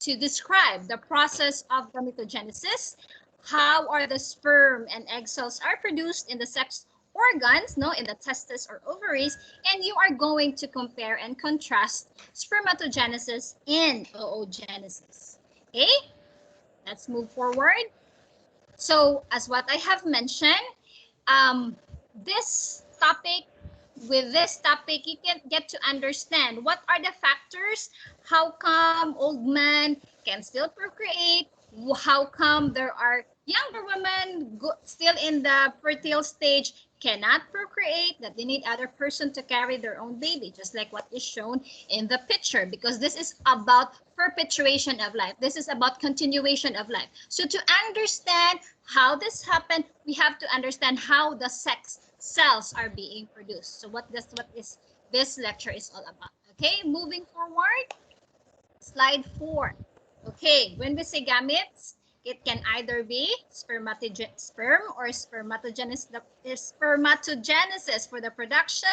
to describe the process of gametogenesis, how are the sperm and egg cells are produced in the sex organs, no, in the testes or ovaries, and you are going to compare and contrast spermatogenesis and oogenesis. Okay, let's move forward. So as what I have mentioned, with this topic, you can get to understand what are the factors, how come old men can still procreate, how come there are younger women still in the fertile stage cannot procreate, that they need other person to carry their own baby, just like what is shown in the picture, because this is about perpetuation of life. This is about continuation of life. So to understand how this happened, we have to understand how the sex cells are being produced. So what is this lecture is all about. Okay, moving forward, slide 4. Okay, when we say gametes, it can either be sperm or spermatogenesis for the production,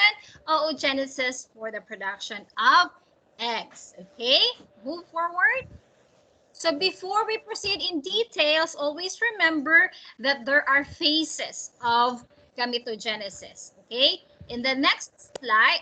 oogenesis for the production of eggs. Okay, move forward. So before we proceed in details, always remember that there are phases of gametogenesis. Okay, in the next slide,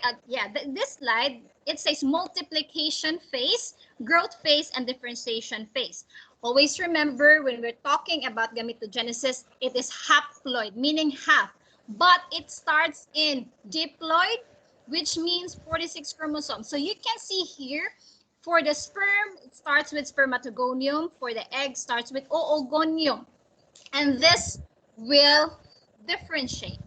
this slide, it says multiplication phase, growth phase, and differentiation phase. Always remember, when we're talking about gametogenesis, it is haploid, meaning half, but it starts in diploid, which means 46 chromosomes. So you can see here, for the sperm, it starts with spermatogonium. For the egg, starts with oogonium. And this will differentiate.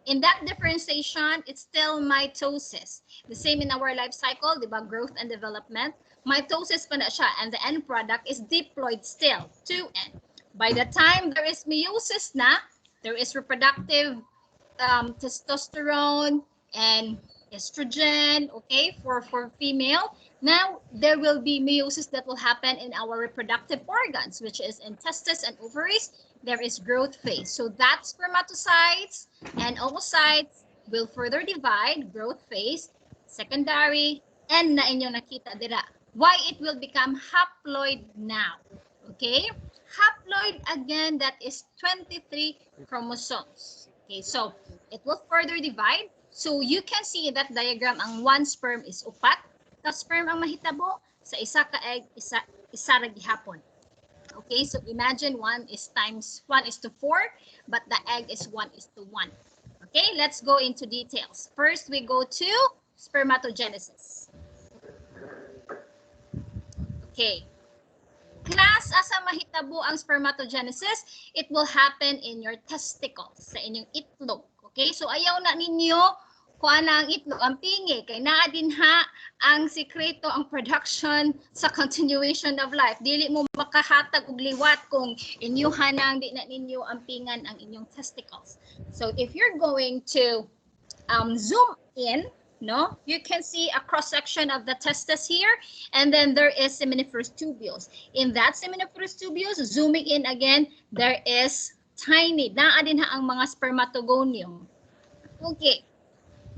In that differentiation, it's still mitosis. The same in our life cycle, diba? Growth and development. Mitosis pa na siya, and the end product is diploid still, 2N. By the time there is meiosis na, there is reproductive testosterone and estrogen, okay, for female. Now, there will be meiosis that will happen in our reproductive organs, which is in testes and ovaries. There is growth phase. So that spermatocytes and oocytes will further divide, growth phase, secondary, and na inyong nakita dira. Why it will become haploid now? Okay, haploid again, that is 23 chromosomes. Okay, so it will further divide. So you can see in that diagram, ang one sperm is upat, ka sperm ang mahitabo, sa isa ka egg, isa ra gihapon. Okay, so imagine 1 is to 4, but the egg is 1 is to 1. Okay, let's go into details. First, we go to spermatogenesis. Okay. Class, asa mahitabo ang spermatogenesis? It will happen in your testicles, sa inyong itlog. Okay, so ayaw na ninyo kuha na ang itlog, ang pingi, kay naa din ha ang sikreto, ang production sa continuation of life. Dili mo makahatag og liwat kung inyuhan nang di na ninyo ang pingan ang inyong testicles. So if you're going to zoom in, no, you can see a cross section of the testes here, and then there is seminiferous tubules. In that seminiferous tubules, zooming in again, there is tiny, naa din ha ang mga spermatogonium. Okay,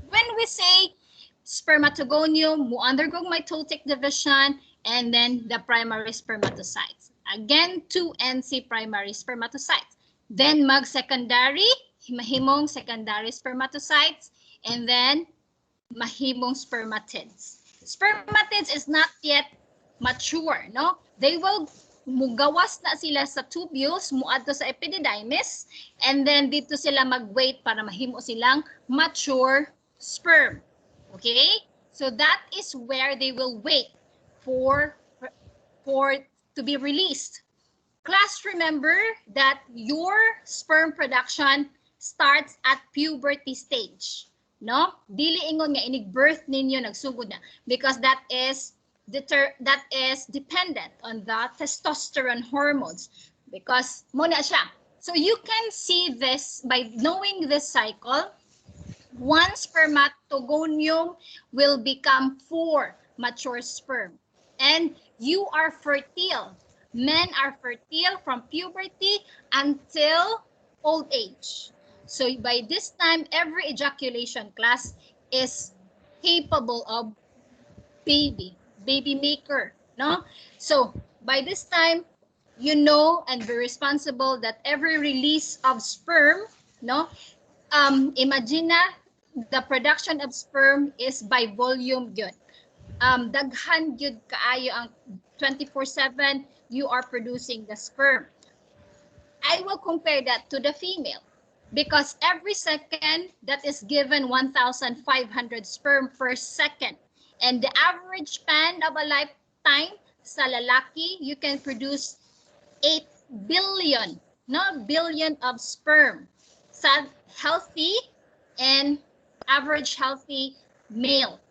when we say spermatogonium, mo undergo mitotic division, and then the primary spermatocytes. Again, 2NC primary spermatocytes. Then mag-secondary, mahimong secondary spermatocytes, and then mahimong spermatids. Spermatids is not yet mature, no? They will mugawas na sila sa tubules, muadto sa epididymis, and then dito sila mag-wait para mahimo silang mature sperm. Okay? So that is where they will wait for to be released. Class, remember that your sperm production starts at puberty stage. No? Dili ingon nga inig-birth ninyo nagsugod na, because that is dependent on the testosterone hormones, because muna siya. So you can see this by knowing this cycle. One spermatogonium will become 4 mature sperm, and you are fertile. Men are fertile from puberty until old age. So by this time, every ejaculation, class, is capable of baby maker, no? So by this time, you know and be responsible that every release of sperm, no, imagine na, the production of sperm is by volume yun. Daghan yun kaayo ang 24/7 you are producing the sperm. I will compare that to the female because every second that is given 1,500 sperm per second. And the average span of a lifetime sa lalaki, you can produce 8 billion, no, billion of sperm sa healthy and average healthy male.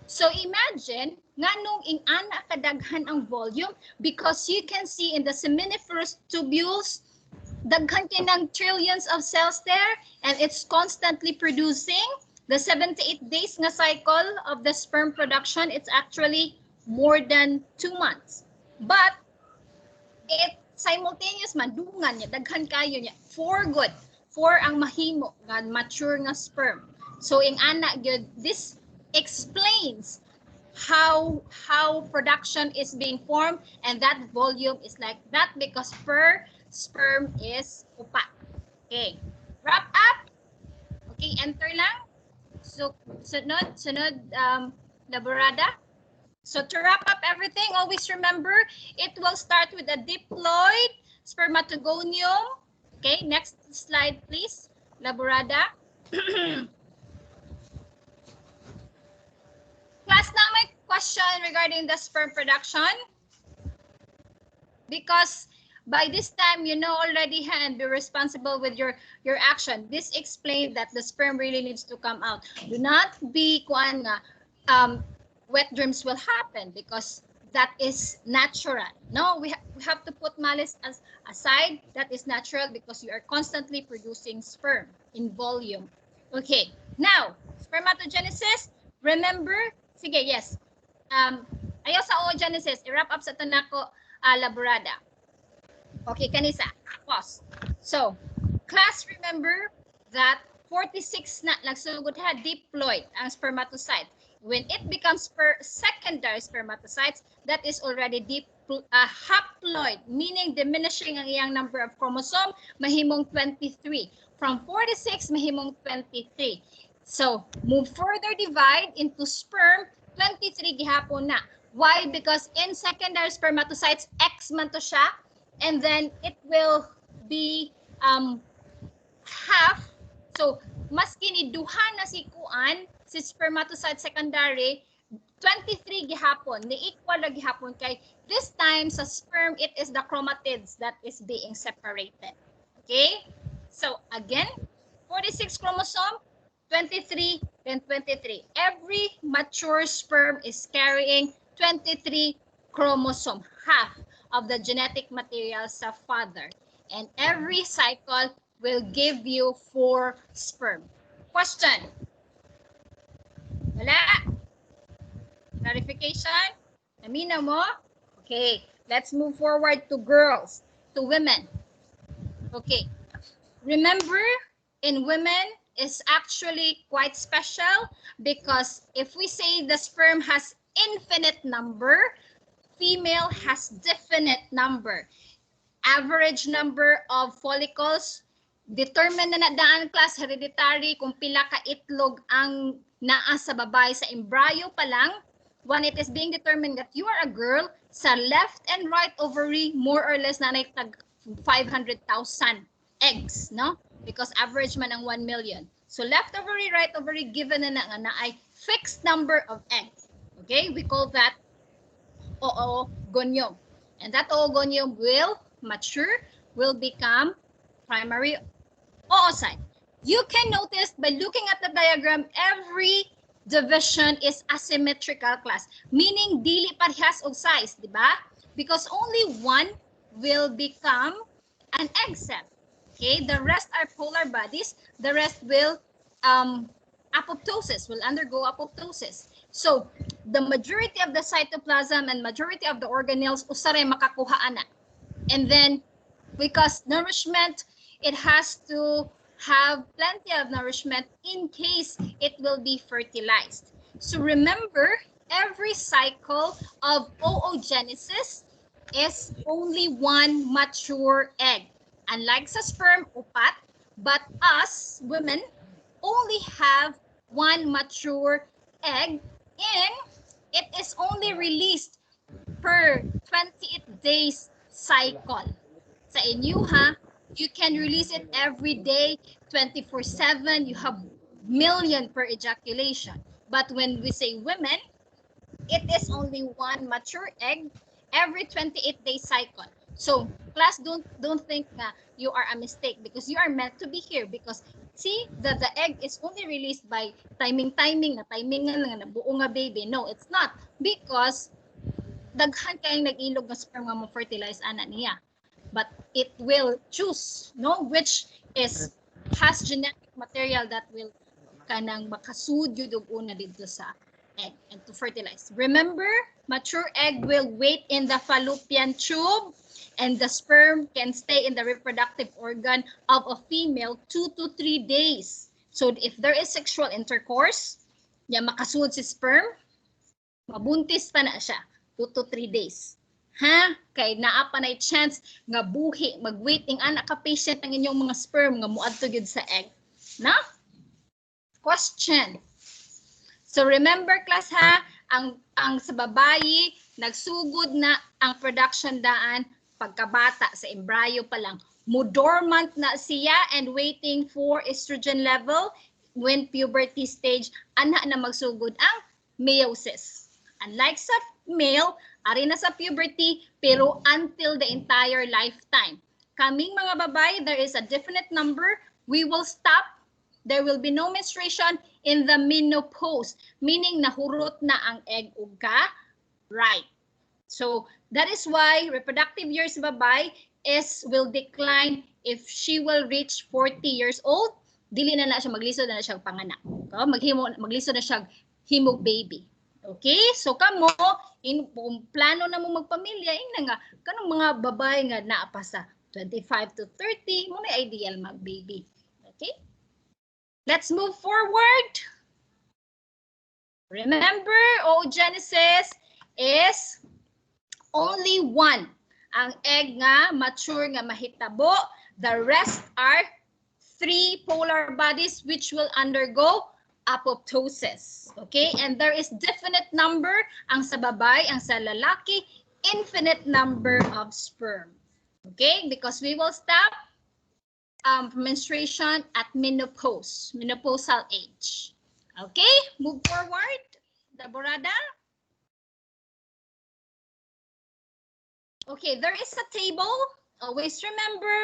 So imagine nga nung ing-ana kadaghan ang volume because you can see in the seminiferous tubules daghan kinang trillions of cells there and it's constantly producing the 78 days nga cycle of the sperm production. It's actually more than 2 months. But it simultaneous man dungan niya daghan kayo niya for good for ang mahimo nga mature nga sperm. So ing ana gyud this explains how production is being formed and that volume is like that because per sperm is upat. Okay, wrap up. Okay, enter lang. So sunod laborada. So to wrap up everything, always remember it will start with a diploid spermatogonium. Okay, next slide please, laborada. Class, now my question regarding the sperm production. Because by this time, you know already and be responsible with your action. This explains that the sperm really needs to come out. Do not be kuan nga wet dreams will happen because that is natural. No, we have to put malice aside. That is natural because you are constantly producing sperm in volume. Okay, now spermatogenesis. Remember, sige, yes. Ayaw sa oogenesis, i-wrap up sa tanako laborada. Okay, kanisa, pause. So, class, remember that 46 na nagsugod ha diploid ang spermatocyte. When it becomes secondary spermatocytes, that is already haploid, meaning diminishing ang iyang number of chromosome, mahimong 23. From 46, mahimong 23. So, move further divide into sperm, 23 gihapon na. Why? Because in secondary spermatocytes, X man to siya, and then it will be half. So, mas kiniduhan na si kuan, si spermatocyte secondary, 23 gihapon, ni equal na gihapon kay this time sa sperm, it is the chromatids that is being separated. Okay? So, again, 46 chromosome, 23, then 23. Every mature sperm is carrying 23 chromosome, half of the genetic material sa father. And every cycle will give you 4 sperm. Question? Wala? Clarification? Namina mo? Okay, let's move forward to girls, to women. Okay, remember in women, is actually quite special because if we say the sperm has infinite number, female has definite number. Average number of follicles, determine na daan class hereditary kung pila ka itlog ang naa sa babae sa embryo pa lang. When it is being determined that you are a girl, sa left and right ovary, more or less na tag 500,000 eggs, no? Because average man ang 1 million. So left ovary, right ovary, given na nga na ay fixed number of eggs. Okay, we call that oogonium. And that oogonium will mature, will become primary oocyte. You can notice by looking at the diagram, every division is asymmetrical class, meaning dili parehas og size, di ba? Because only one will become an egg cell. Okay, the rest are polar bodies. The rest will apoptosis, will undergo apoptosis. So, the majority of the cytoplasm and majority of the organelles usare makakuha ana. And then, because nourishment, it has to have plenty of nourishment in case it will be fertilized. So remember, every cycle of oogenesis is only one mature egg. Unlike sa sperm, upat, but us, women, only have one mature egg and it is only released per 28 days cycle. Sa inyo ha, you can release it every day, 24/7, you have million per ejaculation. But when we say women, it is only one mature egg every 28-day cycle. So, class, don't think na you are a mistake because you are meant to be here because see, the egg is only released by timingan nga nabuo nga baby. No, it's not because daghan kayong nag-ilog nga sperm nga mo fertilize ana niya. But it will choose which has genetic material that will kanang makasud yun og una dito sa egg and to fertilize. Remember, mature egg will wait in the fallopian tube and the sperm can stay in the reproductive organ of a female 2 to 3 days. So if there is sexual intercourse, makasud si sperm, mabuntis pa na siya 2 to 3 days. Ha? Kay naa pa na chance nga buhi, mag-waiting anak ka patient ang inyong mga sperm nga muadto gyud sa egg. Na? Question. So remember class ha, ang sa babayi nagsugod na ang production daan pagkabata sa embryo pa lang. Dormant na siya and waiting for estrogen level when puberty stage ana na magsugod ang meiosis. Unlike sa male, ari na sa puberty pero until the entire lifetime. Kaming mga babae, there is a definite number. We will stop. There will be no menstruation in the menopause, meaning nahurot na ang egg uga, right? So that is why reproductive years babae will decline if she will reach 40 years old. Dili na siya maglisod na siya panganak. Maglisod na siya himog baby. Okay? So kamo kung plano na mo magpamilya, nga kanang mga babae nga naa pa sa 25 to 30, mo na ideal mag-baby. Okay? Let's move forward. Remember, oogenesis is only one. Ang egg nga mature nga mahitabo. The rest are 3 polar bodies which will undergo apoptosis. Okay? And there is definite number ang sa babae, ang sa lalaki, infinite number of sperm. Okay? Because we will stop menstruation at menopausal age. Okay? Move forward. Daborada. Okay, there is a table. Always remember,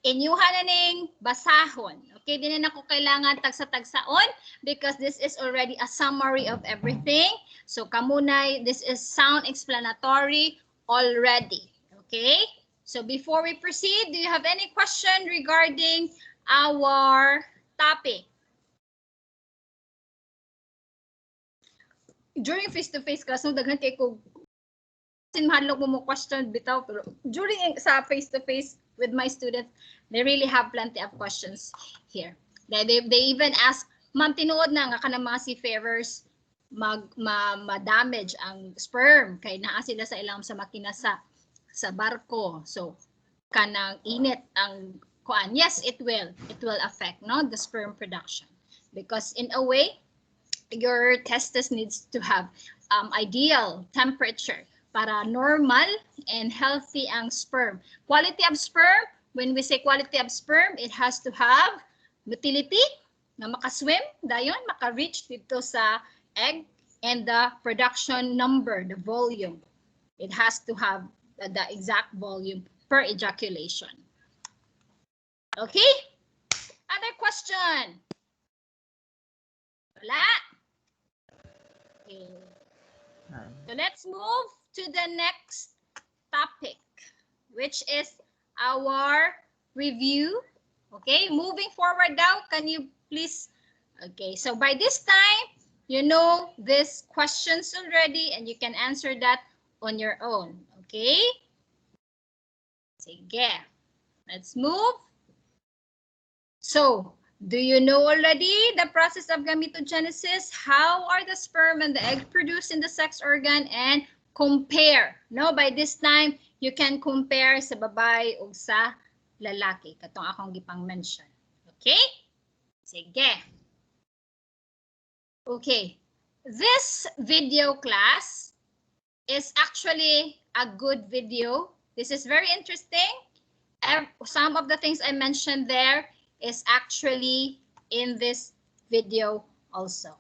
inyuha na ning basahon. Okay, di na ako kailangan tagsa-tagsaon because this is already a summary of everything. So kamunay, this is sound explanatory already. Okay, so before we proceed, do you have any question regarding our topic? During face-to-face class, no, daghan kay ko mahadlok mo question bitaw, pero during sa face-to-face with my students, they really have plenty of questions here. They even ask, ma'am, tinuod na nga kanang mga seafarers ma-damage ang sperm kay naa sila sa ilang sa makina sa barko. So kanang init ang kuan. Yes, it will affect the sperm production because in a way your testis needs to have ideal temperature para normal and healthy ang sperm. Quality of sperm, when we say quality of sperm, it has to have motility, na makaswim, dayon, maka-reach dito sa egg, and the production number, the volume. It has to have the exact volume per ejaculation. Okay? Other question? Wala? Okay. So let's move to the next topic, which is our review. Okay, moving forward now, can you please? Okay, so by this time, you know these questions already and you can answer that on your own. Okay? Sige. Let's move. So, do you know already the process of gametogenesis? How are the sperm and the egg produced in the sex organ? And compare No, by this time, you can compare sa babae o sa lalaki. Katong akong gipang mention. Okay? Sige. Okay. This video class is actually a good video. This is very interesting. Some of the things I mentioned there is actually in this video also.